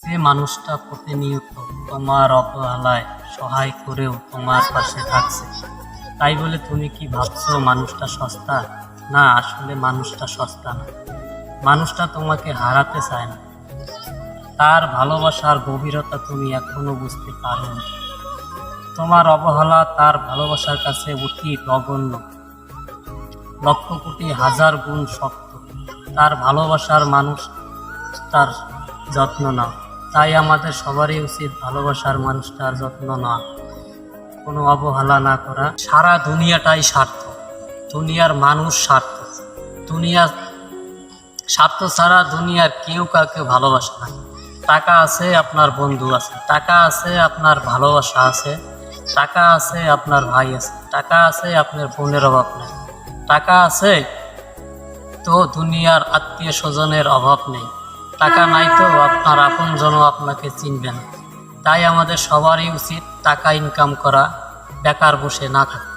যে মানুষটা প্রতিনিয়ত তোমার অবহেলায় সহায় করেও তোমার পাশে থাকছে, তাই বলে তুমি কি ভাবছো মানুষটা সস্তা? না, আসলে মানুষটা সস্তা না। মানুষটা তোমাকে হারাতে চায় না। তার ভালোবাসার গভীরতা তুমি এখনো বুঝতে পারোনি। তোমার অবহেলা তার ভালোবাসার কাছে অতি নগণ্য, লক্ষ কোটি হাজার গুণ শক্ত। তার ভালোবাসার মানুষ তার যত্ন নাও। তাই আমাদের সবারই উচিত ভালোবাসার মানুষটার যত্ন নেওয়া, কোনো অবহেলা না করা। সারা দুনিয়াটাই স্বার্থ, দুনিয়ার মানুষ স্বার্থ। দুনিয়ার স্বার্থ ছাড়া দুনিয়ার কেউ কাউকে ভালোবাসে না। টাকা আছে, আপনার বন্ধু আছে। টাকা আছে, আপনার ভালোবাসা আছে। টাকা আছে, আপনার ভাই আছে। টাকা আছে, আপনার বোনের অভাব নেই। টাকা আছে তো দুনিয়ার আত্মীয় স্বজনের অভাব নেই। টাকা নাই তো আপনার আপনজনও আপনাকে চিনবে না। তাই আমাদের সবারই উচিত টাকা ইনকাম করা, বেকার বসে না থাকা।